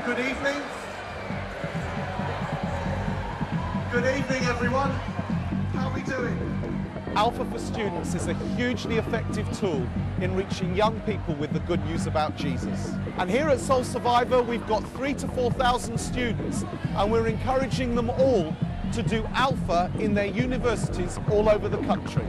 Good evening. Good evening, everyone. How are we doing? Alpha for Students is a hugely effective tool in reaching young people with the good news about Jesus. And here at Soul Survivor, we've got 3,000 to 4,000 students, and we're encouraging them all to do Alpha in their universities all over the country.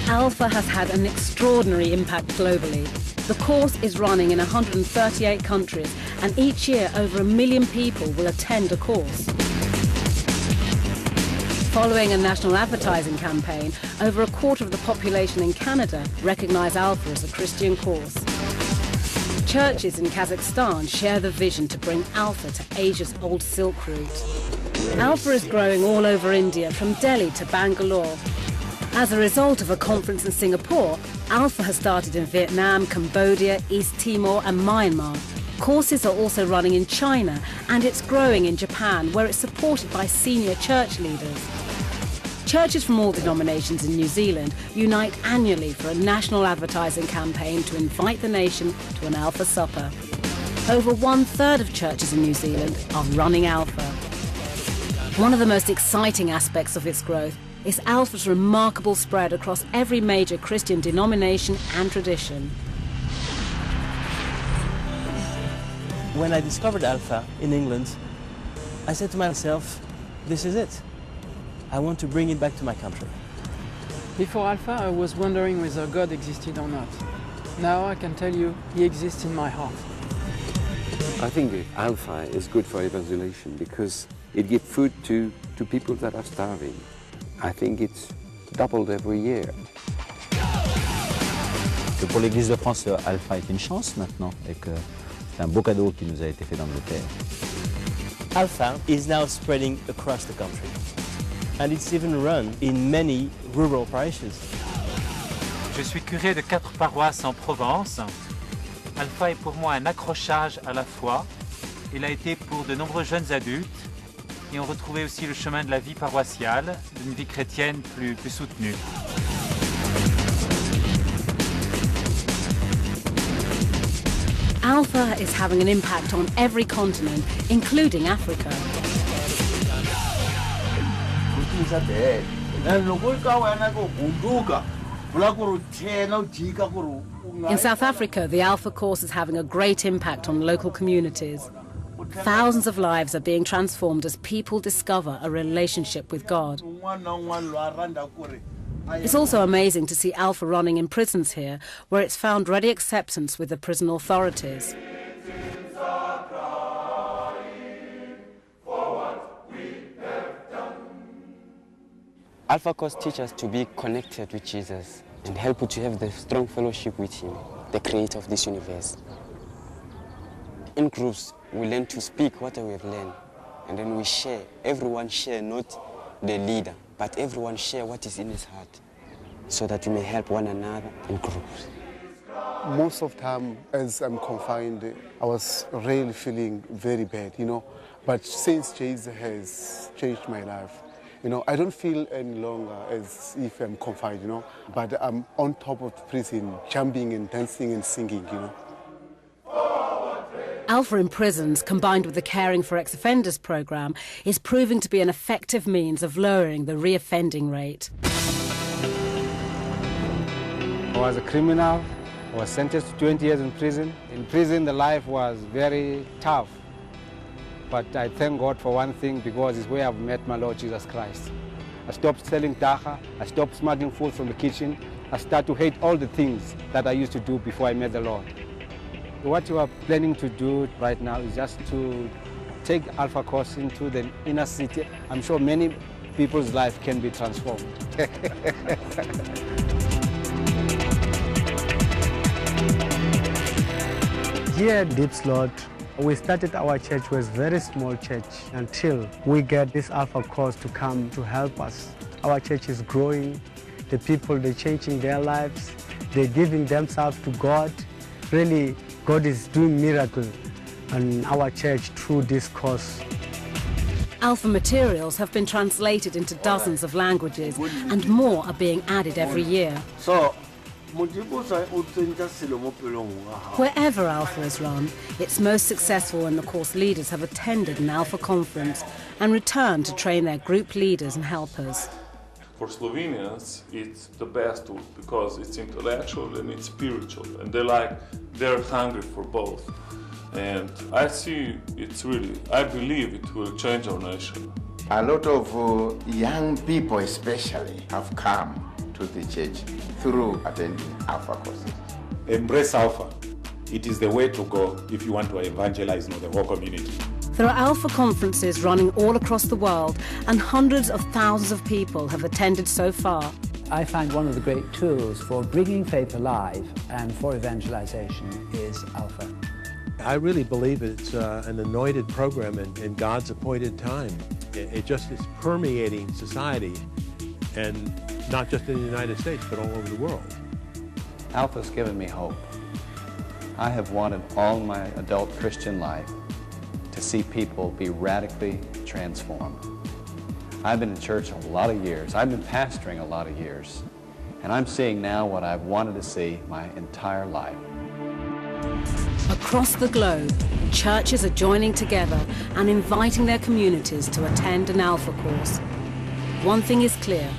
Alpha has had an extraordinary impact globally. The course is running in 138 countries, and each year over 1 million people will attend a course. Following a national advertising campaign, over a quarter of the population in Canada recognise Alpha as a Christian course. Churches in Kazakhstan share the vision to bring Alpha to Asia's old Silk Route. Alpha is growing all over India, from Delhi to Bangalore. As a result of a conference in Singapore, Alpha has started in Vietnam, Cambodia, East Timor and Myanmar. Courses are also running in China, and it's growing in Japan, where it's supported by senior church leaders. Churches from all denominations in New Zealand unite annually for a national advertising campaign to invite the nation to an Alpha supper. Over 1/3 of churches in New Zealand are running Alpha. One of the most exciting aspects of its growth is Alpha's remarkable spread across every major Christian denomination and tradition. When I discovered Alpha in England, I said to myself, this is it. I want to bring it back to my country. Before Alpha, I was wondering whether God existed or not. Now I can tell you, He exists in my heart. I think Alpha is good for evangelization because it gives food to people that are starving. I think it's doubled every year. Que pour l'Église de France, Alpha est une chance maintenant et que c'est un beau cadeau qui nous a été fait d'Angleterre. Alpha is now spreading across the country, and it's even run in many rural parishes. Je suis curé de 4 paroisses en Provence. Alpha est pour moi un accrochage à la foi. Il a été pour de nombreux jeunes adultes qui ont retrouvé aussi le chemin de la vie paroissiale, d'une vie chrétienne plus soutenue. Alpha is having an impact on every continent, including Africa. In South Africa, the Alpha course is having a great impact on local communities. Thousands of lives are being transformed as people discover a relationship with God. It's also amazing to see Alpha running in prisons here, where it's found ready acceptance with the prison authorities. Alpha course teaches us to be connected with Jesus and help you to have the strong fellowship with Him, the creator of this universe. In groups, we learn to speak what we have learned, and then we share. Everyone share, not the leader, but everyone share what is in his heart, so that we may help one another in groups. Most of the time, as I'm confined, I was really feeling very bad, But since Jesus has changed my life, I don't feel any longer as if I'm confined, But I'm on top of the prison, jumping and dancing and singing, Alpha in prisons, combined with the Caring for Ex-Offenders programme, is proving to be an effective means of lowering the reoffending rate. I was a criminal. I was sentenced to 20 years in prison. In prison, the life was very tough. But I thank God for one thing, because it's where I've met my Lord Jesus Christ. I stopped selling dacha. I stopped smuggling food from the kitchen. I started to hate all the things that I used to do before I met the Lord. What you are planning to do right now is just to take Alpha course into the inner city. I'm sure many people's life can be transformed. Here at Deep Slot, we started our church with a very small church until we get this Alpha course to come to help us. Our church is growing. The people, they're changing their lives. They're giving themselves to God. Really, God is doing miracles in our church through this course. Alpha materials have been translated into dozens of languages, and more are being added every year. So, Wherever Alpha is run, it's most successful when the course leaders have attended an Alpha conference and returned to train their group leaders and helpers. For Slovenians, it's the best tool because it's intellectual and it's spiritual, and they're hungry for both. And I believe it will change our nation. A lot of young people especially have come to the church through attending Alpha courses. Embrace Alpha. It is the way to go if you want to evangelize the whole community. There are Alpha conferences running all across the world, and hundreds of thousands of people have attended so far. I find one of the great tools for bringing faith alive and for evangelization is Alpha. I really believe it's an anointed program in God's appointed time. It just is permeating society, and not just in the United States, but all over the world. Alpha's given me hope. I have wanted all my adult Christian life to see people be radically transformed. I've been in church a lot of years. I've been pastoring a lot of years. And I'm seeing now what I've wanted to see my entire life. Across the globe, churches are joining together and inviting their communities to attend an Alpha course. One thing is clear,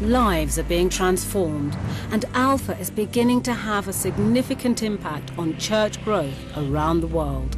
lives are being transformed, and Alpha is beginning to have a significant impact on church growth around the world.